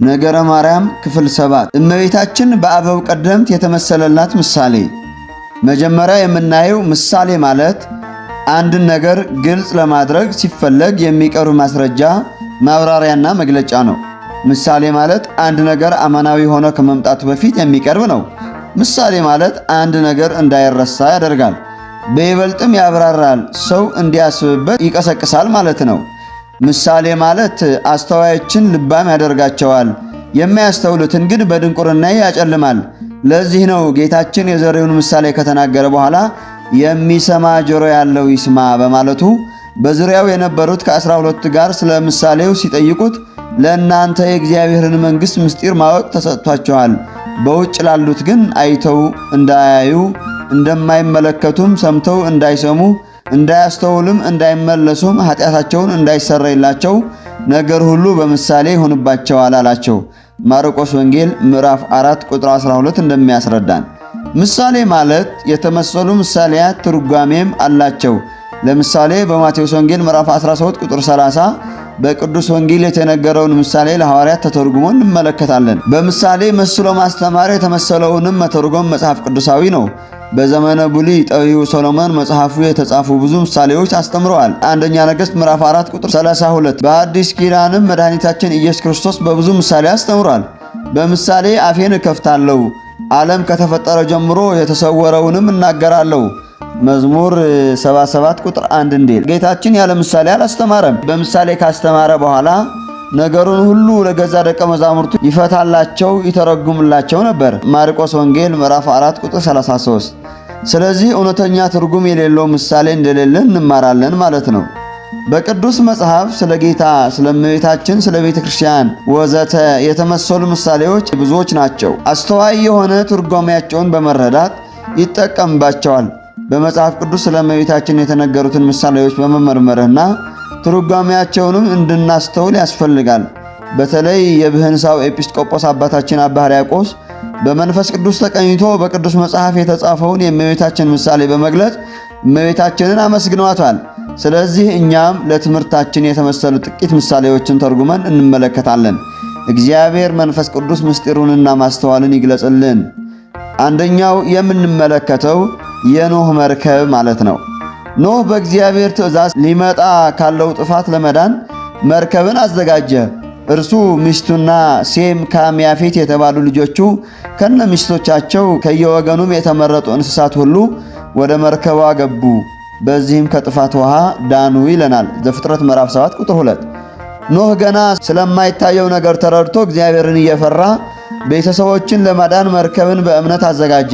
ነገረ ማርያም ክፍል 7 እመቤታችን በአበው ቀደምት የተመሰለላት ምሳሌ። መጀመሪያ የምናየው ምሳሌ ማለት አንድን ነገር ግልጽ ለማድረግ ሲፈለግ የሚቀርብ ማስረጃ፣ ማብራሪያና መግለጫ ነው። ምሳሌ ማለት አንድ ነገር አማናዊ ሆኖ ከመምጣቱ በፊት የሚቀርብ ነው። ምሳሌ ማለት አንድ ነገር እንዳይረሳ ያደርጋል፣ በይበልጥም ያብራራል፣ ሰው እንዲያስብበት ይቀሰቅሳል ማለት ነው። ምሳሌ ማለት አስተዋዮችን ልባም ያደርጋቸዋል፣ የማያስተውሉትን ግን በድንቁርና ያጨልማል። ለዚህ ነው ጌታችን የዘሪውን ምሳሌ ከተናገረ በኋላ የሚሰማ ጆሮ ያለው ይስማ በማለቱ በዙሪያው የነበሩት ከ12 ጋር ስለ ምሳሌው ሲጠይቁት ለእናንተ የእግዚአብሔርን መንግሥት ምስጢር ማወቅ ተሰጥቷቸዋል፣ በውጭ ላሉት ግን አይተው እንዳያዩ እንደማይመለከቱም ሰምተው እንዳይሰሙ እንዳያስተውሉም እንዳይመለሱም ኃጢአታቸውን እንዳይሰረይላቸው ነገር ሁሉ በምሳሌ ይሆንባቸዋል አላቸው። ማርቆስ ወንጌል ምዕራፍ 4 ቁጥር 12 እንደሚያስረዳን ምሳሌ ማለት የተመሰሉ ምሳሌያት ትርጓሜም አላቸው። ለምሳሌ በማቴዎስ ወንጌል ምዕራፍ 13 ቁጥር 30 በቅዱስ ወንጌል የተነገረውን ምሳሌ ለሐዋርያት ተተርጉሞ እንመለከታለን። በምሳሌ መስሎ ማስተማር የተመሰለውንም መተርጎም መጽሐፍ ቅዱሳዊ ነው። በዘመነ ብሉይ ጠቢቡ ሰሎሞን መጽሐፉ የተጻፉ ብዙ ምሳሌዎች አስተምረዋል። አንደኛ ነገሥት ምዕራፍ 4 ቁጥር 32። በአዲስ ኪዳንም መድኃኒታችን ኢየሱስ ክርስቶስ በብዙ ምሳሌ አስተምሯል። በምሳሌ አፌን እከፍታለሁ፣ ዓለም ከተፈጠረ ጀምሮ የተሰወረውንም እናገራለሁ። መዝሙር 77 ቁጥር 1 እንዲል ጌታችን ያለ ምሳሌ አላስተማረም። በምሳሌ ካስተማረ በኋላ ነገሩን ሁሉ ለገዛ ደቀ መዛሙርቱ ይፈታላቸው ይተረጉምላቸው ነበር። ማርቆስ ወንጌል ምዕራፍ 4 ቁጥር 33። ስለዚህ እውነተኛ ትርጉም የሌለው ምሳሌ እንደሌለ እንማራለን ማለት ነው። በቅዱስ መጽሐፍ ስለ ጌታ፣ ስለ እመቤታችን፣ ስለ ቤተ ክርስቲያን ወዘተ የተመሰሉ ምሳሌዎች ብዙዎች ናቸው። አስተዋይ የሆነ ትርጓሜያቸውን በመረዳት ይጠቀምባቸዋል። በመጽሐፍ ቅዱስ ስለ እመቤታችን የተነገሩትን ምሳሌዎች በመመርመርና ትርጓሜያቸውንም እንድናስተውል ያስፈልጋል። በተለይ የብህንሳው ኤጲስቆጶስ አባታችን አባ ሕርያቆስ በመንፈስ ቅዱስ ተቀኝቶ በቅዱስ መጽሐፍ የተጻፈውን የእመቤታችን ምሳሌ በመግለጽ እመቤታችንን አመስግኗታል። ስለዚህ እኛም ለትምህርታችን የተመሰሉ ጥቂት ምሳሌዎችን ተርጉመን እንመለከታለን። እግዚአብሔር መንፈስ ቅዱስ ምስጢሩንና ማስተዋልን ይግለጽልን። አንደኛው የምንመለከተው የኖህ መርከብ ማለት ነው። ኖህ በእግዚአብሔር ትእዛዝ ሊመጣ ካለው ጥፋት ለመዳን መርከብን አዘጋጀ። እርሱ ሚስቱና ሴም፣ ካም፣ ያፌት የተባሉ ልጆቹ ከነ ሚስቶቻቸው ከየወገኑም የተመረጡ እንስሳት ሁሉ ወደ መርከቧ ገቡ። በዚህም ከጥፋት ውሃ ዳኑ ይለናል ዘፍጥረት ምዕራፍ 7 ቁጥር 2። ኖህ ገና ስለማይታየው ነገር ተረድቶ እግዚአብሔርን እየፈራ ቤተሰቦችን ለማዳን መርከብን በእምነት አዘጋጀ።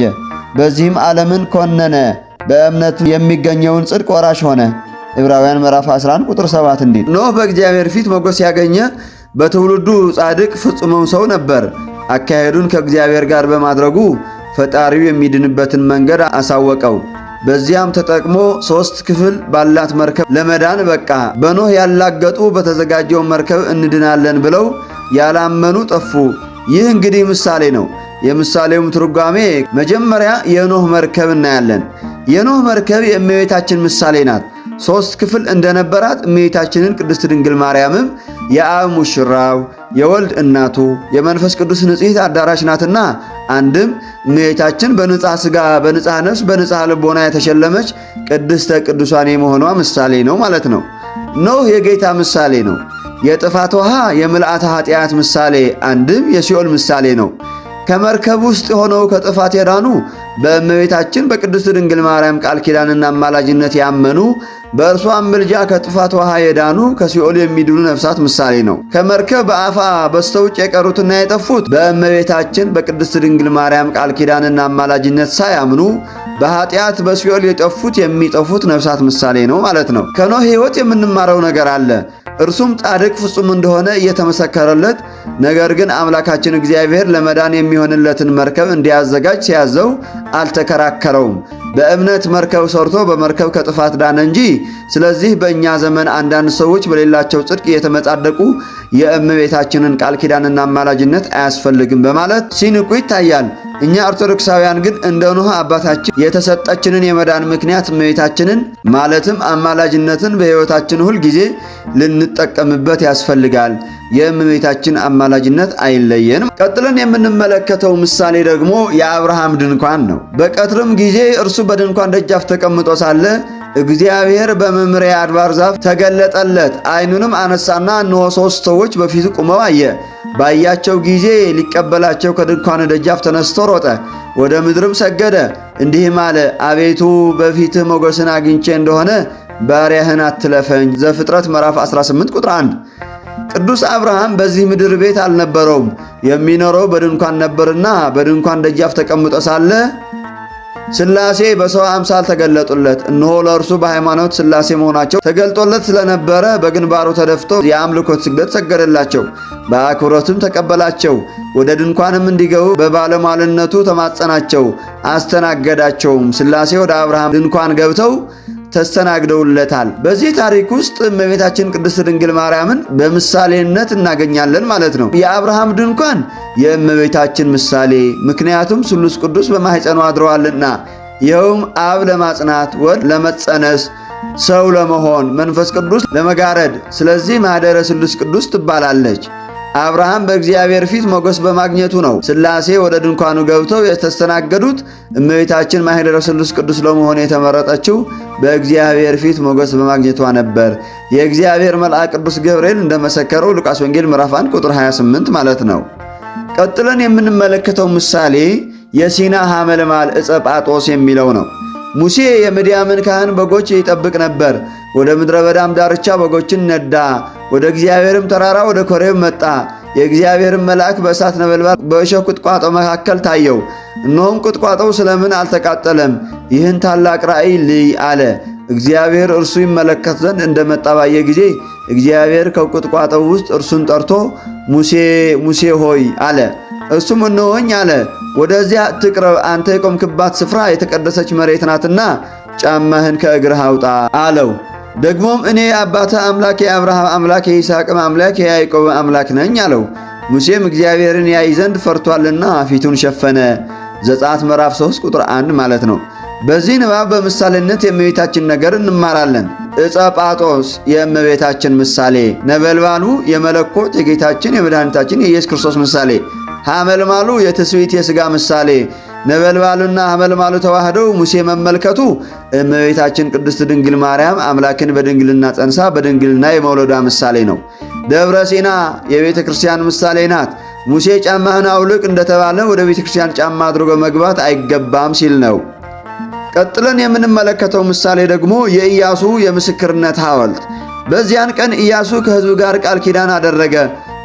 በዚህም ዓለምን ኮነነ፣ በእምነቱ የሚገኘውን ጽድቅ ወራሽ ሆነ። ዕብራውያን ምዕራፍ 11 ቁጥር 7 እንዲል ኖህ በእግዚአብሔር ፊት ሞገስ ያገኘ በትውልዱ ጻድቅ ፍጹምም ሰው ነበር። አካሄዱን ከእግዚአብሔር ጋር በማድረጉ ፈጣሪው የሚድንበትን መንገድ አሳወቀው። በዚያም ተጠቅሞ 3 ክፍል ባላት መርከብ ለመዳን በቃ። በኖህ ያላገጡ በተዘጋጀው መርከብ እንድናለን ብለው ያላመኑ ጠፉ። ይህ እንግዲህ ምሳሌ ነው። የምሳሌውም ትርጓሜ መጀመሪያ የኖህ መርከብ እናያለን። የኖህ መርከብ የእመቤታችን ምሳሌ ናት። 3 ክፍል እንደነበራት እመቤታችንን ቅድስት ድንግል ማርያምም የአብ ሙሽራው፣ የወልድ እናቱ፣ የመንፈስ ቅዱስ ንጽሕት አዳራሽ ናትና አንድም እመቤታችን በንጽሐ ሥጋ፣ በንጽሐ ነፍስ፣ በንጽሐ ልቦና የተሸለመች ቅድስተ ቅዱሳን የመሆኗ ምሳሌ ነው ማለት ነው። ኖህ የጌታ ምሳሌ ነው። የጥፋት ውሃ የምልአተ ኃጢአት ምሳሌ፣ አንድም የሲኦል ምሳሌ ነው። ከመርከብ ውስጥ ሆነው ከጥፋት የዳኑ በእመቤታችን በቅድስት ድንግል ማርያም ቃል ኪዳንና አማላጅነት ያመኑ በእርሷም ምልጃ ከጥፋት ውሃ የዳኑ ከሲኦል የሚድኑ ነፍሳት ምሳሌ ነው። ከመርከብ በአፋ በስተውጭ የቀሩትና የጠፉት በእመቤታችን በቅድስት ድንግል ማርያም ቃል ኪዳንና አማላጅነት ሳያምኑ በኃጢአት በሲኦል የጠፉት የሚጠፉት ነፍሳት ምሳሌ ነው ማለት ነው። ከኖህ ሕይወት የምንማረው ነገር አለ። እርሱም ጻድቅ ፍጹም እንደሆነ እየተመሰከረለት፣ ነገር ግን አምላካችን እግዚአብሔር ለመዳን የሚሆንለትን መርከብ እንዲያዘጋጅ ሲያዘው አልተከራከረውም። በእምነት መርከብ ሰርቶ በመርከብ ከጥፋት ዳነ እንጂ። ስለዚህ በእኛ ዘመን አንዳንድ ሰዎች በሌላቸው ጽድቅ እየተመጻደቁ የእመቤታችንን ቃል ኪዳንና አማላጅነት አያስፈልግም በማለት ሲንቁ ይታያል። እኛ ኦርቶዶክሳውያን ግን እንደ ኖህ አባታችን የተሰጠችንን የመዳን ምክንያት እመቤታችንን ማለትም አማላጅነትን በሕይወታችን ሁል ጊዜ ልንጠቀምበት ያስፈልጋል። የእመቤታችን አማላጅነት አይለየንም። ቀጥለን የምንመለከተው ምሳሌ ደግሞ የአብርሃም ድንኳን ነው። በቀትርም ጊዜ እርሱ በድንኳን ደጃፍ ተቀምጦ ሳለ እግዚአብሔር በመምሪያ አድባር ዛፍ ተገለጠለት። ዓይኑንም አነሳና እነሆ 3 ሰዎች በፊቱ ቆመው አየ። ባያቸው ጊዜ ሊቀበላቸው ከድንኳኑ ደጃፍ ተነስቶ ሮጠ፣ ወደ ምድርም ሰገደ፣ እንዲህም አለ፣ አቤቱ በፊትህ ሞገስን አግኝቼ እንደሆነ ባሪያህን አትለፈኝ። ዘፍጥረት ምዕራፍ 18 ቁጥር 1። ቅዱስ አብርሃም በዚህ ምድር ቤት አልነበረውም፣ የሚኖረው በድንኳን ነበርና በድንኳን ደጃፍ ተቀምጦ ሳለ ሥላሴ በሰው አምሳል ተገለጡለት። እነሆ ለእርሱ በሃይማኖት ሥላሴ መሆናቸው ተገልጦለት ስለነበረ በግንባሩ ተደፍቶ የአምልኮት ስግደት ሰገደላቸው፣ በአክብሮትም ተቀበላቸው። ወደ ድንኳንም እንዲገቡ በባለሟልነቱ ተማጸናቸው፣ አስተናገዳቸውም። ሥላሴ ወደ አብርሃም ድንኳን ገብተው ተስተናግደውለታል። በዚህ ታሪክ ውስጥ እመቤታችን ቅድስት ድንግል ማርያምን በምሳሌነት እናገኛለን ማለት ነው። የአብርሃም ድንኳን የእመቤታችን ምሳሌ፣ ምክንያቱም ስሉስ ቅዱስ በማኅፀኗ አድረዋልና፣ ይኸውም አብ ለማጽናት፣ ወልድ ለመጸነስ፣ ሰው ለመሆን፣ መንፈስ ቅዱስ ለመጋረድ። ስለዚህ ማኅደረ ስሉስ ቅዱስ ትባላለች። አብርሃም በእግዚአብሔር ፊት ሞገስ በማግኘቱ ነው ሥላሴ ወደ ድንኳኑ ገብተው የተስተናገዱት። እመቤታችን ማኅደረ ስሉስ ቅዱስ ለመሆን የተመረጠችው በእግዚአብሔር ፊት ሞገስ በማግኘቷ ነበር። የእግዚአብሔር መልአክ ቅዱስ ገብርኤል እንደመሰከረው ሉቃስ ወንጌል ምዕራፍ 1 ቁጥር 28 ማለት ነው። ቀጥለን የምንመለከተው ምሳሌ የሲና ሐመልማል ዕፀ ጳጦስ የሚለው ነው። ሙሴ የምድያምን ካህን በጎች ይጠብቅ ነበር። ወደ ምድረ በዳም ዳርቻ በጎችን ነዳ። ወደ እግዚአብሔርም ተራራ ወደ ኮሬብ መጣ። የእግዚአብሔርም መልአክ በእሳት ነበልባል በእሾህ ቁጥቋጦ መካከል ታየው። እነሆም ቁጥቋጦው ስለምን አልተቃጠለም? ይህን ታላቅ ራእይ ልይ አለ። እግዚአብሔር እርሱ ይመለከት ዘንድ እንደመጣ ባየ ጊዜ እግዚአብሔር ከቁጥቋጦው ውስጥ እርሱን ጠርቶ ሙሴ ሙሴ ሆይ አለ። እርሱም እነሆኝ አለ። ወደዚያ አትቅረብ፣ አንተ የቆምክባት ስፍራ የተቀደሰች መሬት ናትና ጫማህን ከእግርህ አውጣ አለው። ደግሞም እኔ የአባትህ አምላክ የአብርሃም አምላክ የይስሐቅም አምላክ የያዕቆብ አምላክ ነኝ አለው። ሙሴም እግዚአብሔርን ያይ ዘንድ ፈርቷልና ፊቱን ሸፈነ። ዘጸአት ምዕራፍ 3 ቁጥር 1 ማለት ነው። በዚህ ንባብ በምሳሌነት የእመቤታችን ነገር እንማራለን። ዕፀ ጳጦስ የእመቤታችን ምሳሌ፣ ነበልባሉ የመለኮት የጌታችን የመድኃኒታችን የኢየሱስ ክርስቶስ ምሳሌ፣ ሐመልማሉ የትስብእት የሥጋ ምሳሌ። ነበልባሉና ሐመልማሉ ተዋህደው ሙሴ መመልከቱ እመቤታችን ቅድስት ድንግል ማርያም አምላክን በድንግልና ጸንሳ በድንግልና የመውለዷ ምሳሌ ነው። ደብረ ሲና የቤተ ክርስቲያን ምሳሌ ናት። ሙሴ ጫማህን አውልቅ እንደተባለ ወደ ቤተ ክርስቲያን ጫማ አድርጎ መግባት አይገባም ሲል ነው። ቀጥለን የምንመለከተው ምሳሌ ደግሞ የኢያሱ የምስክርነት ሐውልት። በዚያን ቀን ኢያሱ ከሕዝቡ ጋር ቃል ኪዳን አደረገ።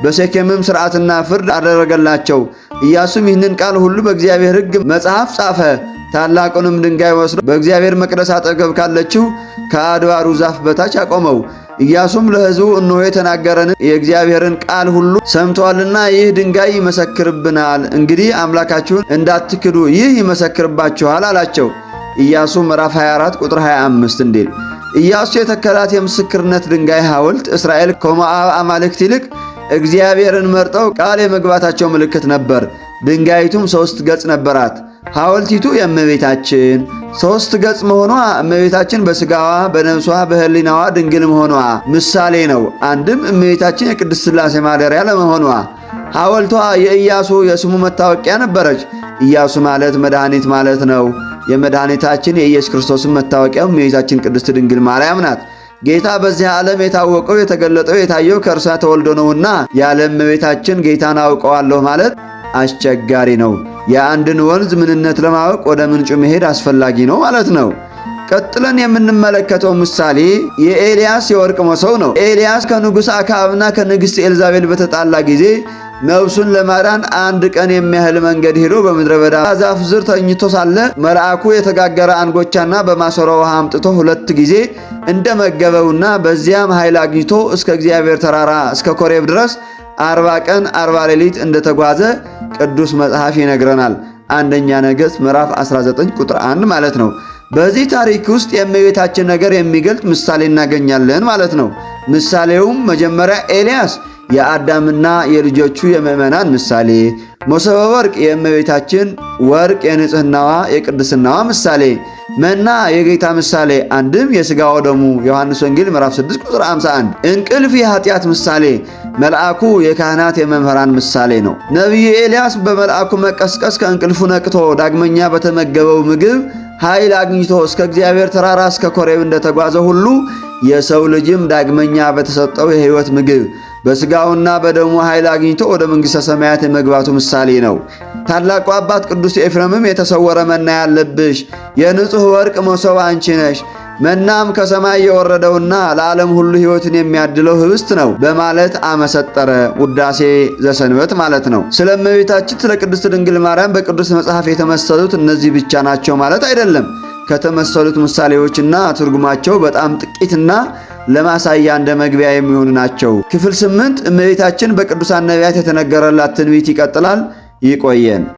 በሴኬምም ሥርዓትና ፍርድ አደረገላቸው። ኢያሱም ይህንን ቃል ሁሉ በእግዚአብሔር ሕግ መጽሐፍ ጻፈ። ታላቁንም ድንጋይ ወስዶ በእግዚአብሔር መቅደስ አጠገብ ካለችው ከአድባሩ ዛፍ በታች አቆመው። ኢያሱም ለሕዝቡ እነሆ የተናገረንን የእግዚአብሔርን ቃል ሁሉ ሰምተዋልና ይህ ድንጋይ ይመሰክርብናል፣ እንግዲህ አምላካችሁን እንዳትክዱ ይህ ይመሰክርባችኋል አላቸው። ኢያሱ ምዕራፍ 24 ቁጥር 25 እንዲል ኢያሱ የተከላት የምስክርነት ድንጋይ ሐውልት እስራኤል ከሞዓብ አማልክት ይልቅ እግዚአብሔርን መርጠው ቃል የመግባታቸው ምልክት ነበር። ድንጋይቱም 3 ገጽ ነበራት። ሐውልቲቱ የእመቤታችን 3 ገጽ መሆኗ እመቤታችን በሥጋዋ በነፍሷ በሕሊናዋ ድንግል መሆኗ ምሳሌ ነው። አንድም እመቤታችን የቅድስት ሥላሴ ማደሪያ ለመሆኗ። ሐውልቷ የኢያሱ የስሙ መታወቂያ ነበረች። ኢያሱ ማለት መድኃኒት ማለት ነው። የመድኃኒታችን የኢየሱስ ክርስቶስን መታወቂያው እመቤታችን ቅድስት ድንግል ማርያም ናት። ጌታ በዚህ ዓለም የታወቀው የተገለጠው የታየው ከእርሷ ተወልዶ ነውና ያለ እመቤታችን ጌታን አውቀዋለሁ ማለት አስቸጋሪ ነው። የአንድን ወንዝ ምንነት ለማወቅ ወደ ምንጩ መሄድ አስፈላጊ ነው ማለት ነው። ቀጥለን የምንመለከተው ምሳሌ የኤልያስ የወርቅ መሶብ ነው። ኤልያስ ከንጉሥ አክዓብና ከንግሥት ኤልዛቤል በተጣላ ጊዜ ነፍሱን ለማዳን 1 ቀን የሚያህል መንገድ ሄዶ በምድረ በዳ ዛፍ ስር ተኝቶ ሳለ መልአኩ የተጋገረ አንጎቻና በማሰሮ ውሃ አምጥቶ 2 ጊዜ እንደመገበውና በዚያም ኃይል አግኝቶ እስከ እግዚአብሔር ተራራ እስከ ኮሬብ ድረስ 40 ቀን 40 ሌሊት እንደተጓዘ ቅዱስ መጽሐፍ ይነግረናል። አንደኛ ነገሥት ምዕራፍ 19 ቁጥር 1 ማለት ነው። በዚህ ታሪክ ውስጥ የእመቤታችን ነገር የሚገልጥ ምሳሌ እናገኛለን ማለት ነው። ምሳሌውም መጀመሪያ ኤልያስ የአዳምና የልጆቹ የምእመናን ምሳሌ፣ መሶበ ወርቅ የእመቤታችን ወርቅ የንጽህናዋ የቅድስናዋ ምሳሌ፣ መና የጌታ ምሳሌ፣ አንድም የሥጋው ደሙ ዮሐንስ ወንጌል ምዕራፍ 6 ቁጥር 51። እንቅልፍ የኃጢአት ምሳሌ፣ መልአኩ የካህናት የመምህራን ምሳሌ ነው። ነቢዩ ኤልያስ በመልአኩ መቀስቀስ ከእንቅልፉ ነቅቶ ዳግመኛ በተመገበው ምግብ ኃይል አግኝቶ እስከ እግዚአብሔር ተራራ እስከ ኮሬብ እንደተጓዘ ሁሉ የሰው ልጅም ዳግመኛ በተሰጠው የሕይወት ምግብ በሥጋውና በደሙ ኃይል አግኝቶ ወደ መንግሥተ ሰማያት የመግባቱ ምሳሌ ነው። ታላቁ አባት ቅዱስ ኤፍሬምም የተሰወረ መና ያለብሽ የንጹሕ ወርቅ መሶብ አንቺ ነሽ፣ መናም ከሰማይ የወረደውና ለዓለም ሁሉ ሕይወትን የሚያድለው ኅብስት ነው በማለት አመሰጠረ። ውዳሴ ዘሰንበት ማለት ነው። ስለ እመቤታችን ስለ ቅድስት ድንግል ማርያም በቅዱስ መጽሐፍ የተመሰሉት እነዚህ ብቻ ናቸው ማለት አይደለም። ከተመሰሉት ምሳሌዎችና ትርጉማቸው በጣም ጥቂትና ለማሳያ እንደ መግቢያ የሚሆኑ ናቸው። ክፍል 8 እመቤታችን በቅዱሳን ነቢያት የተነገረላት ትንቢት ይቀጥላል። ይቆየን።